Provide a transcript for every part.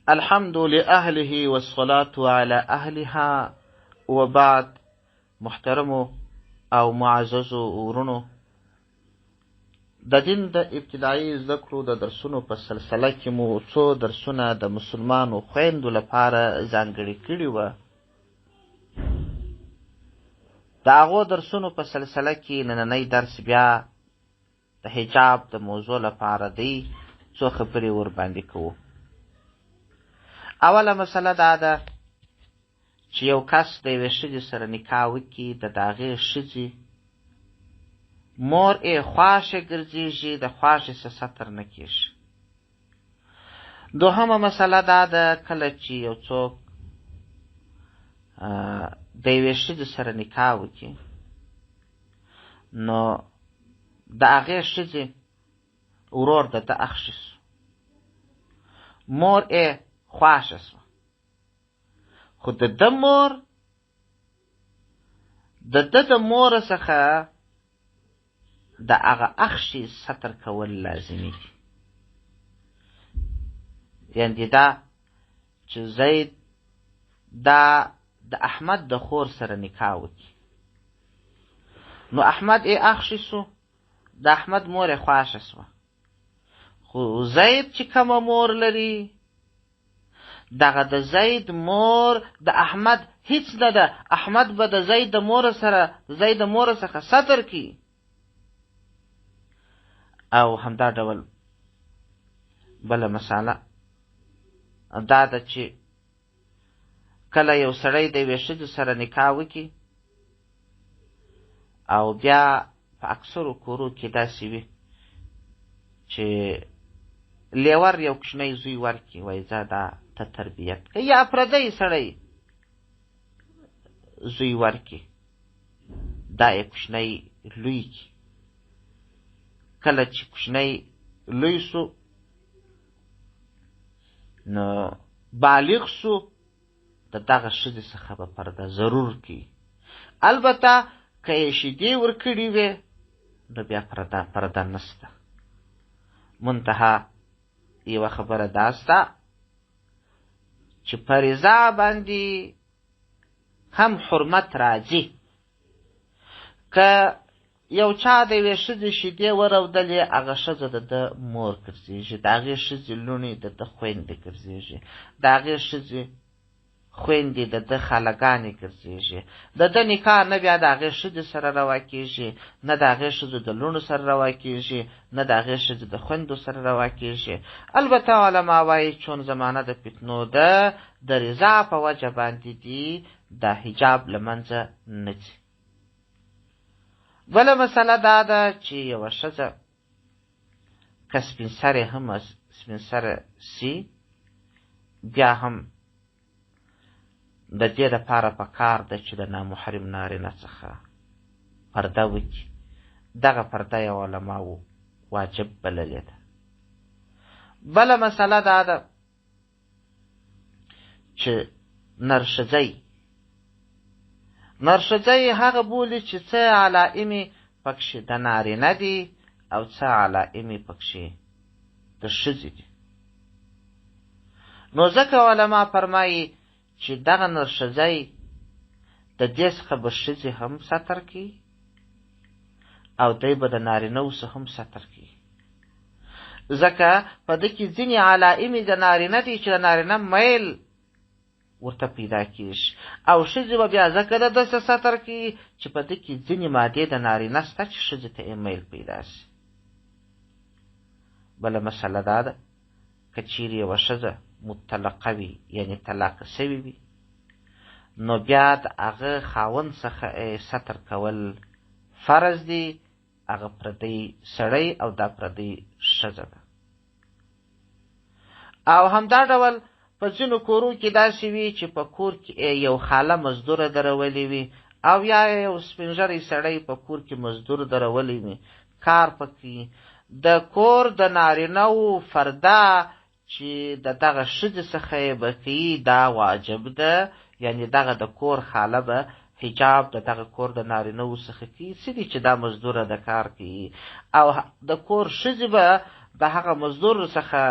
الحمد لأهله والصلاة على أهلها وبعد. محترمو او معززو ورونو، د دین د ابتدایي زده کړو د درسونو په سلسله کې مو څو درسونه د مسلمانو خویندو لپاره ځانګړي کړي وه. د هغو درسونو په سلسله کې نننی درس بیا د حجاب د موضوع لپاره دی. څو خبرې ورباندې کوو. اوله مسله دا ده چې یو کس د یوې ښځې سره نکاح وکړي، د هغې ښځې مور یې خواښې ګرځېږي، د خواښې څه ستر نه کېږي. دوهمه مسله دا ده کله چې یو څوک د یوې ښځې سره نکاح وکړي، نو د هغې ښځې ورور د ده اخښی سو، مور یې خواښه سوه، خو د ده مور د ده د موره څخه د هغه اخښي ستر کول لازمي دي. یعنې دا چې زید دا د احمد د خور سره نکاح وکړي، نو احمد یې اخښي سو، د احمد مور یې خواښه سوه، خو زید چې کومه مور لري، دغه د زید مور د احمد هیڅ نه ده. احمد به د زید د مور څخه ستر کی. او همدا ډول بله مساله دا ده چې کله یو سړی د یوې ښځې سره نکاح وکړي، او بیا په اکثرو کورو کې داسې وي چې لیور یو کوچنی زوی ورکړي، وایي ځه دا ته تربیت که، یا پردی سړی زوی ورکړي، دا یې کوچنی لوی کړي. کله چې کوچنی لوی سو، نو بالغ سو، د دغه ښځې څخه به پرده ضرور کوي. البته که یې شیدې ورکړي وې، نو بیا پرده نسته. منتها یوه خبره دا سته چې په رضا باندې هم حرمت راځي. که یو چا د یوې ښځې شیدې ورودلې، هغه ښځه د ده مور ګرځېږي، د هغې ښځې لوڼې د ده خویندې ګرځېږي، د هغې ښځې خویندې د ده خاله ګرځېږي. د ده نکاح نه بیا د هغې ښځې سره روا کېږي، نه د هغې ښځو د لوڼو سره روا کېږي، نه د هغې ښځې د خویندو سره روا کېږي. البته علما وایي چون زمانه د فتنو ده، د رضا په وجه باندې دي، دا حجاب له منځه نه ځي. بله مسله دا ده چې یوه ښځه که سپین سره سي، بیا هم د دې دپاره پکار ده چې د نامحرم نارینه څخه پرده وکړي. دغه پرده یې علماو واجب بللې ده. بله مسله دا ده چې نرښځی هغه بولي چې څه علائمې پکښې د نارینه دي او څه علائمې پکښې د ښځې دي. نو ځکه علما فرمایي چې دغه نرښځی د دې څخه به ښځې هم ستر کړي، او دی به د نارینهو څخه هم ستر کړي. ځکه په ده کې ځینې علائمې د نارینه دي چې د نارینه میل ورته پیدا کېږي، او ښځې به بیا ځکه د ده څه ستر کړي چې په ده کې ځینې مادې د نارینه شته چې ښځې ته یې میل پیدا شي. بله مسله دا ده که چیرې یوه ښځه مطلقه وي، یعنې طلاقه شوې وي، نو بیا د هغه خاوند څخه ستر کول فرض دی. هغه پردی سړی او دا پردی ښځه ده. او همدا ډول په ځینو کورو کې داسې وي چې په کور کې یو خاله مزدوره درولې وي، او یا یو سپین ږیری سړی په کور کې مزدور درولې وي، کار پکې د کور د نارینهو فرده چې د دغه ښځې څخه یې به کوي، دا واجب ده. یعنې دغه د کور خاله به حجاب د دغه کور د نارینهو څخه کوي، څه دي چې دا مزدوره د کار کوي، او د کور ښځې به د هغه مزدور څخه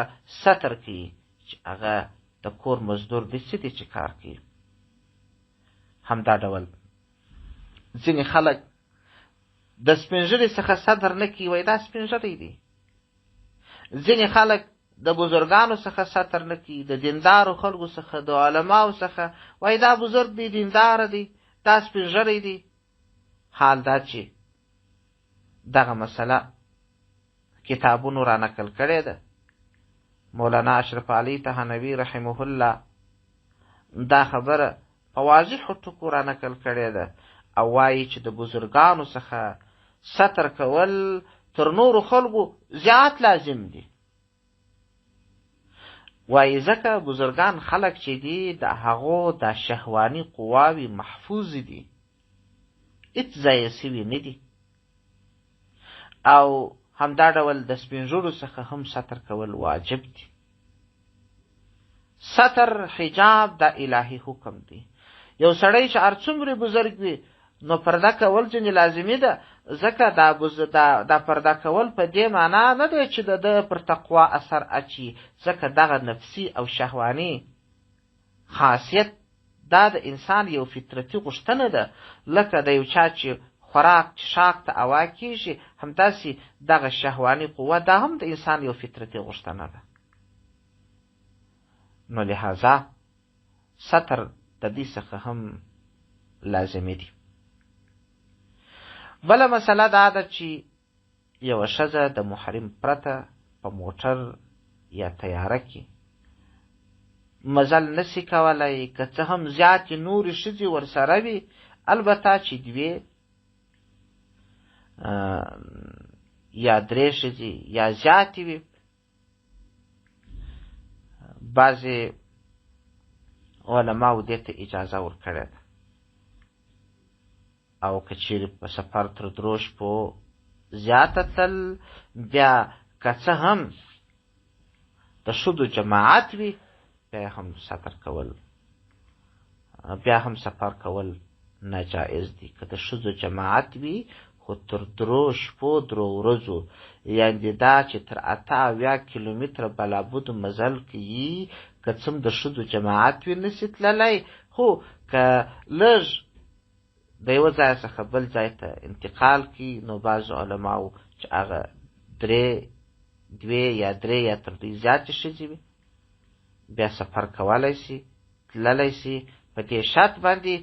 ستر کوي چې هغه د کور مزدور دی څه دی چې کار کوي. همدا ډول ځینې خلک د سپینږیري څخه صدر نه کوي، وایي دا سپینږیری دی. ځینې خلک د بزرګانو څخه ستر نه کوي، د دیندارو خلکو څخه، د علماو څخه، وایي دا بزرګ دی، دیندار دی، دا سپینږیری دی. حال دا چې دغه مسله کتابونو را نقل کړې ده. مولانا اشرف علي تهانوي رحمه الله دا خبره په واضحو ټکو را نقل کړې ده او وایي چې د بزرګانو څخه ستر کول تر نورو خلکو زیات لازم دي. وایي ځکه بزرګان خلک چې دي د هغو د شهواني قواوې محفوظ دي، هېڅ ضایع سوي نه دي. او همدا ډول د سپینږیرو څخه هم ستر کول واجب دي. ستر حجاب د الهي حکم دی. یو سړی چې هر څومره بزرګ وي نو پرده کول ځینې لازمي ده، ځکه دا پرده کول په دې معنا نه دی چې د ده پر تقوا اثر اچي، ځکه دغه نفسي او شهواني خاصیت دا د انسان یو فطرتي غوښتنه ده. لکه د یو چا چې خوراک څښاک ته هوا کېږي، همداسې دغه شهواني قوه دا هم د انسان یو فطرتي غوښتنه ده. نو لهذا ستر د دې څخه هم لازمي دي. بله مسله دا ده چې یوه ښځه د محرم پرته په موټر یا تیاره کې مزل نسی کولی، که څه هم زیاتې نورې ښځې ورسره وي، البته چې دوې یا درې ښځې یا زیاتې وي. بعضې علماو دې ته اجازه ورکړې ده. او که چیرې په سفر تر درو شپو زیاته تل، بیا که څه هم د ښځو جماعت وي، بیا هم سفر کول ناجایز دي. که د ښځو جماعت وي خو تر درو شپو درو ورځو، یعنې دا چې تر 8 کیلومتره بلابود مزل کوي، که څه هم د ښځو جماعت وي نسي تللی، خو که لږ د یوه ځای څخه بل ځای ته انتقال کی، نو بعضو علماو چې هغه دوې یا درې یا تر دوی زیاتې ښځې وي، بیا سفر کولی سي، تللی سي، په دې شرط باندې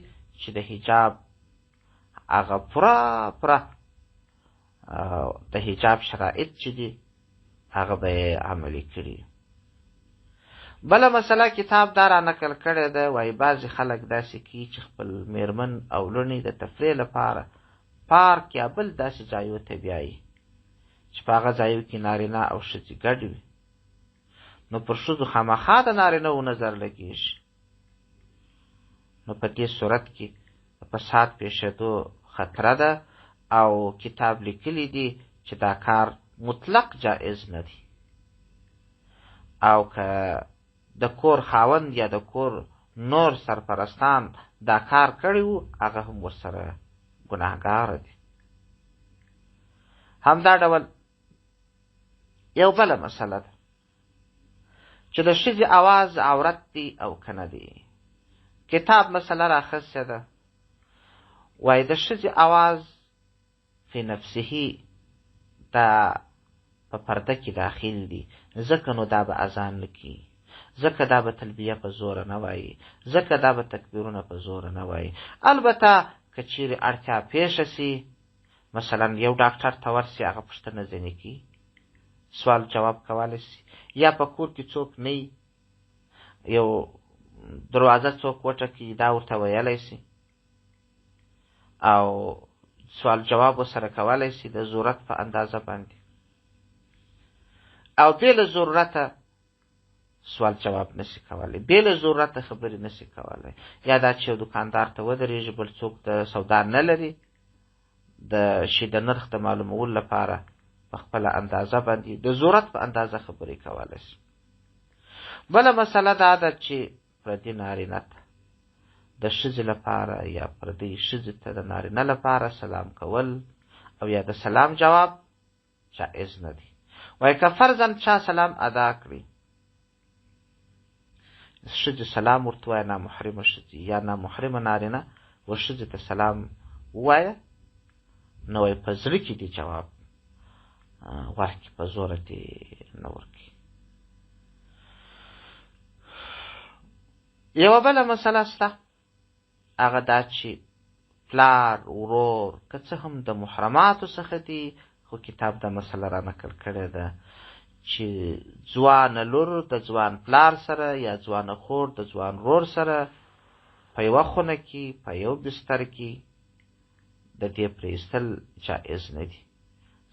چې د حجاب هغه پوره د حجاب شرایط چې دي هغه به یې عملي کړي. بله مسله کتاب دا را نقل کړې ده. وایي بعضې خلک داسې کوي چې خپل میرمن او لوڼې د تفریح لپاره پارک یا بل داسې ځایو ته بیایي چې په هغه ځایو کې نارینه او ښځې ګډ وي. نو پر ښځو خامخا د نارینهو نظر لګېږي. نو په دې صورت کې د فساد پیښېدو خطره ده او کتاب لیکلی دی چې دا کار مطلق جائز نه دی. او که د کور خاوند یا د کور نور سرپرستان دا کار کړی وو، هغه هم ورسره ګناهګاره دي. همدا ډول یو بله مسله ده چې د ښځې اواز عورت دی او که نه دی. کتاب مسله راخستې ده. وایي د ښځې اواز فی نفسه دا په پرده کې داخل دی، ځکه نو دا به اذان نه کوي، ځکه دا به تلبیه په زوره نه وایي، ځکه دا به تکبیرونه په زوره نه وایي. البته که چیرې اړتیا پیښه سي، مثلا یو ډاکټر ته ورسي، هغه پوښتنه ځینې کوي، سوال جواب کولی سي، یا په کور کې څوک نه وي، یو دروازه څوک وټکي، دا ورته ویلی سي او سوال جواب ورسره کولی سي د ضرورت په اندازه باندې، او بې له ضرورته سوال جواب نسی کولی، بې له ضرورته خبرې نسی کولی. یا دا چې یو دکاندار ته ودرېږي، بل څوک د سودا نه لري، د شي د نرخ د معلومولو لپاره په خپله اندازه باندې د ضرورت په اندازه خبرې کولی سي. بله مسله دا ده چې پردي نارینه ته د ښځې لپاره یا پردي ښځې ته د نارینه لپاره سلام کول او یا د سلام جواب جائز نه دی. وایي که فرضاً چا سلام ادا کړي، ښځې سلام ورته ووایه نامحرمه ښځې یا نامحرمه نارینه و ښځې ته سلام ووایه، نو وایي په زړه کې دې جواب ورکړي، په زوره دې نه ورکړي. یوه بله مسله شته، هغه دا چې پلار ورور که څه هم د محرماتو څخه دي، خو کتاب دا مسله را نقل کړې ده چې ځوانه لور د ځوان پلار سره یا ځوانه خور د ځوان ورور سره په یوه خونه کې په یو بستر کې د دې پرېستل جایز نه دي،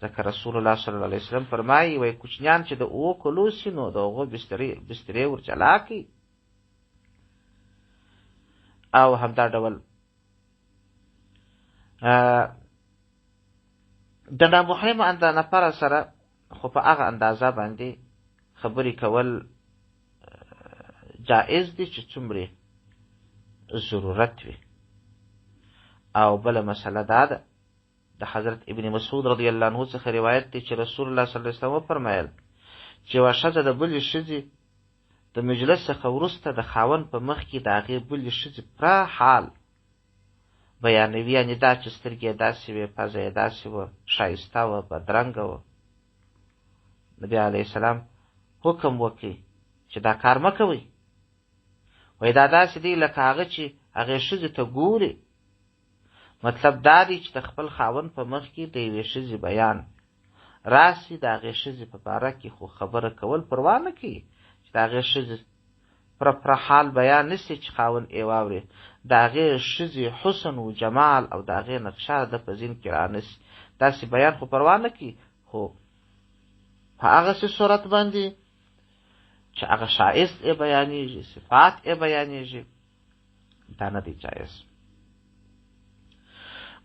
ځکه رسول الله صلی الله علیه وسلم فرمایي وایي کوچنیان چې د 7 کلو سي نو د هغو بسترې ور جلا کړي. او همدا ډول د نامحرمه نفر سره خو په هغه اندازه باندې خبرې کول جائز دي چې څومره ضرورت وي. او بله مسله دا ده، د حضرت ابن مسعود رضی الله عنه څخه روایت دی چې رسول الله صلی الله علیه وسلم وفرمایل چې یوه ښځه د بلې ښځې د مجلس څخه وروسته د خاوند په مخ کې د هغې بلې ښځې پوره حال بیانوي، یعنې دا چې سترګې یې داسې وې، پزه یې داسې وه، ښایسته وه، بدرنګه وه. نبي علیه السلام حکم وکړي چې دا کار مه کوئ، وایي دا داسې دی لکه هغه چې هغې ښځې ته ګوري. مطلب دا دی چې د خپل خاوند په مخ کې د یوې ښځې بیان راسي، د هغې ښځې په باره کې خو خبره کول پروا نه کوي چې د هغې ښځې پوره حال بیان نه سي چې خاوند یې واوري، د هغې ښځې حسن و جمال او د هغې نقشه د په ذهن کې رانسي، داسې بیان خو پروا نه کوي، خو په هغسې صورت باندې چې هغه ښایست یې بیانېږي، صفات یې بیانېږي، دا نه دی جایز.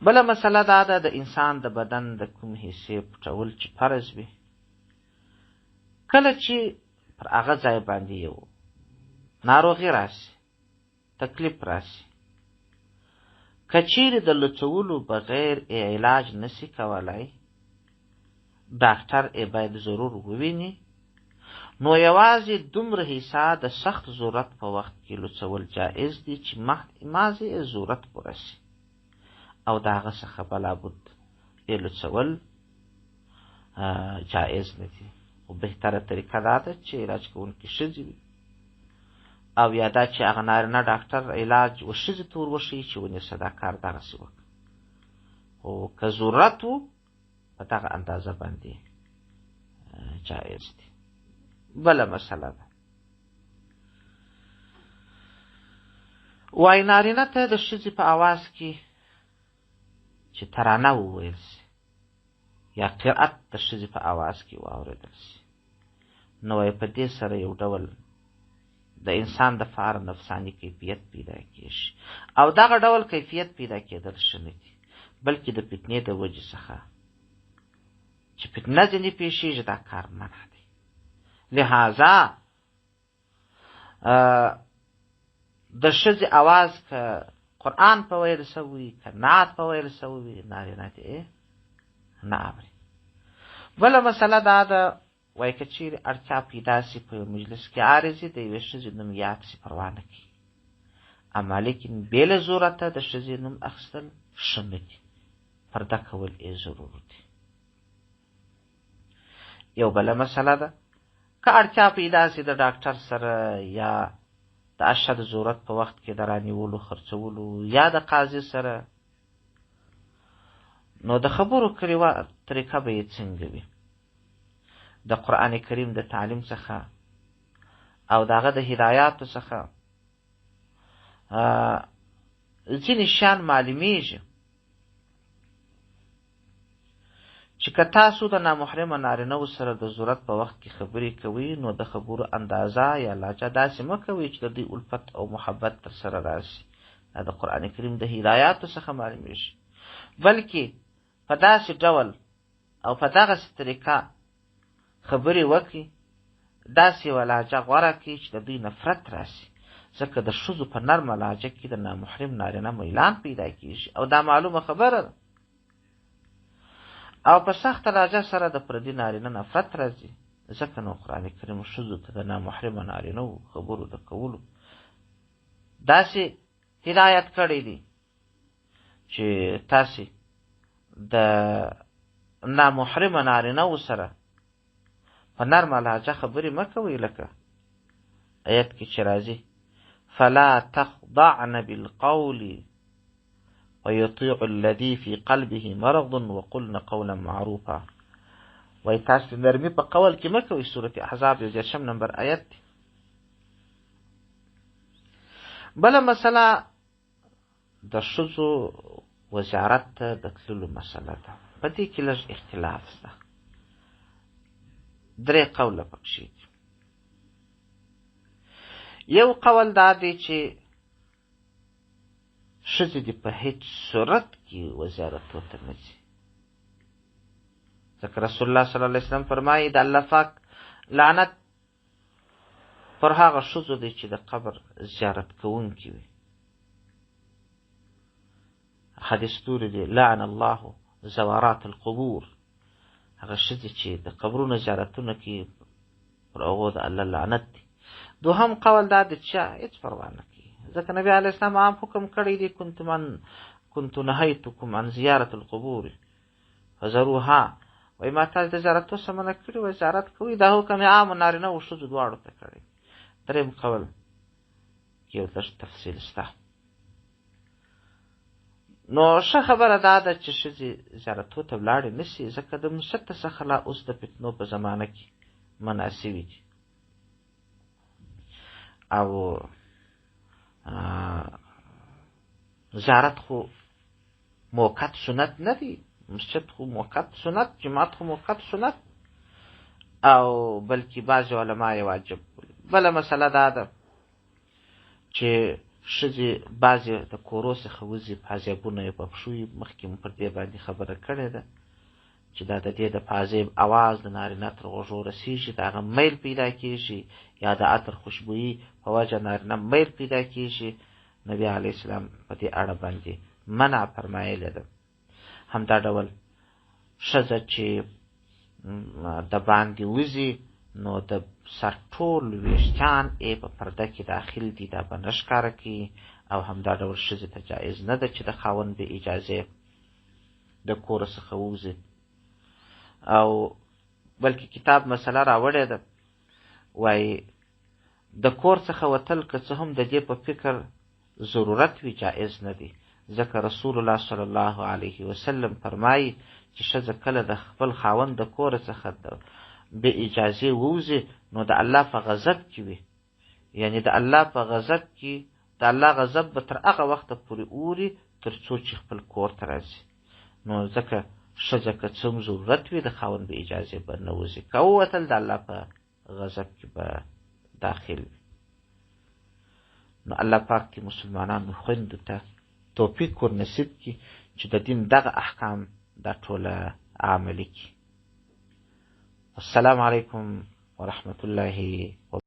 بله مسله دا ده د انسان د بدن د کوم حصې پټول چې فرض وي. کله چې پر هغه ځای باندې یو ناروغي راسي، تکلیف راسي، که چیرې د لڅولو بغیر علاج نسی کولای، ډاکټر یې باید ضرور وویني، نو یوازې دومره حصه د سخت ضرورت په وخت کې لڅول جایز دي چې مازې ضرورت پوره سي، او د هغه څخه بلابد یې لڅول جایز نه دي. خو بهتره طریقه دا ده چې علاج کوونکي ښځې وي، او یا دا چې هغه نارینه ډاکټر علاج و ښځې ته ور وښیي چې ونیسه دا کار دغسې وکړه. خو که ضرورت و په دغه اندازه باندې جایز دي. بله مسله ده، وایي نارینه ته د ښځې په اواز کې چې ترانه وویل سي یا قرأت د ښځې په اواز کې واورېدل سي، نو وایي په دې سره یو ډول د انسان دپاره نفساني کیفیت پیدا کېږي، او دغه ډول کیفیت پیدا کېدل ښه نه دي، بلکې د فتنې د وجې څخه چې فتنه ځینې پېښېږي دا کار منع دی. لہذا د ښځې اواز که قرآن په ویل سوي، که نعت په ویل سوي، نارینه دې نه اوري. بله مسله دا ده، وایي که چیرې اړتیا پیدا سي په یو مجلس کې عارضي د یوې ښځې نوم یاد سي، پروا نه کوي، اما لیکن بې له ضرورته د ښځې نوم اخیستل ښه نه دي، پرده کول یې ضرور دي. یو بله مسله ده، که اړتیا پیدا سي د ډاکټر سره یا د اشد ضرورت په وخت کې د رانیولو، خرڅولو یا د قاضي سره، نو د خبرو طریقه به یې څنګه وي؟ د قرآن کریم د تعلیم څخه او د هغه د هدایاتو څخه ځینې شیان معلومیږي چې که تاسو د نامحرمه نارینه‌و سره د ضرورت په وخت کې خبرې کوئ، نو د خبرو اندازه یا لهجه داسې مه کوئ چې د دوی الفت او محبت تر سره راسي. دا د قرآن کریم د هدایاتو څخه معلومیږي، بلکې په داسې ډول او په دغسې طریقه خبرې وکړي، داسې یوه لهجه غوره کړي چې د دوی نفرت راسي، ځکه د ښځو په نرمه لهجه کې د نامحرم نارینه میلان پیدا کېږي، او دا معلومه خبره ده. او په سخته لهجه سره د پردي نارینه نفرت راځي، ځکه نو قرآن کریم ښځو ته د نامحرمه نارینه‌و خبرو د کولو داسې هدایت کړی دی چې تاسې د نامحرمه نارینه‌و سره په نرمه لهجه خبرې مه کوئ، لکه آیت کې چې راځي فلا تخضعن بالقول ويطيع الذي في قلبه مرض وقلن قولا معروفا. وای تاسو نرمي په قول کې مه کوئ. سورة احزاب 1 نمبر آیت دی. بله مسله د ښځو وزارت ته د تللو مسله ده. په دې کې لږ اختلاف شته. 3 قوله پکښې دي. یو قول دا دی چې ښځې دې په هیڅ صورت کې وزارتو ته نه ځي، ځکه رسول الله صلی الله علیه وسلم فرمایي د الله پاک لعنت پر هغه ښځو دی چې د قبر زیارت کوونکي وي. حدیث تورې دی لعن الله زوارات القبور، هغه ښځې چې د قبرونو زیارتونه کوي پر هغو د الله لعنت دی. دوهم قول دا دی چې هېڅ پروا نه کوي، ځکه نبي علیه السلام عام حکم کړی دی كنت نهیتکم عن زیارت القبور فزروها. وایي ما تاسو د زیارتو څخه منع کړي وایي زیارت کوئ. دا حکم یې عام نارینه او ښځو دواړو ته کړی. 3 قول کې یو لږ تفصیل شته. نو ښه خبره دا ده چې ښځې زیارتو ته ولاړې نه شي، ځکه د مشته څخه لا اوس د فتنو په زمانه کې منع سوي دي. او زیارت خو موقت سنت نه دی، مسجد خو موقت سنت، جماعت خو موقت سنت، او بلکې بعضې علما یې واجب. بله مسله دا ده چې ښځې بعضې د کورو څخه وځي، پازیبونه یې په پښو وي. مخکې مو پر دې باندې خبره کړې ده چې دا د دې د پازیب اواز د نارینه تر غوږو رسېږي، د هغه میل پیدا کېږي، یا د عطر خوشبویي په وجه نارینه میل پیدا کېږي. نبي علیه السلام په دې اړه باندې منع فرمایلې ده. همدا ډول ښځه چې د باندې وځي نو د سر ټول ویښتان یې په پرده کې داخل دي، دا به نه ښکاره کړي. او همدا ډول ښځې ته جایز نه ده چې د خاوند بې اجازې د کور څخه ووځي. او بلکې کتاب مسله راوړې ده، وایي د کور څخه وتل که څه هم د دې په فکر ضرورت وي جایز نه دی، ځکه رسول الله صلی الله علیه وسلم فرمایي چې ښځه کله د خپل خاوند د کور څخه بې اجازې ووځي نو د الله په غضب کې وي. یعنی د الله په غضب کې د الله غضب به تر هغه وخته پورې اوري تر څو چې خپل کور ته راځي. نو ځکه ښځه که څه هم ضرورت وي د خاوند بې اجازې به نه وځي، که ووتل د الله په غضب کې به داخل وي. نو الله پاک دې مسلمانانو خویندو ته توفیق ور نصیب کړي چې د دین دغه احکام دا ټوله عملي کړي. السلام علیکم ورحمة الله وبرکاته.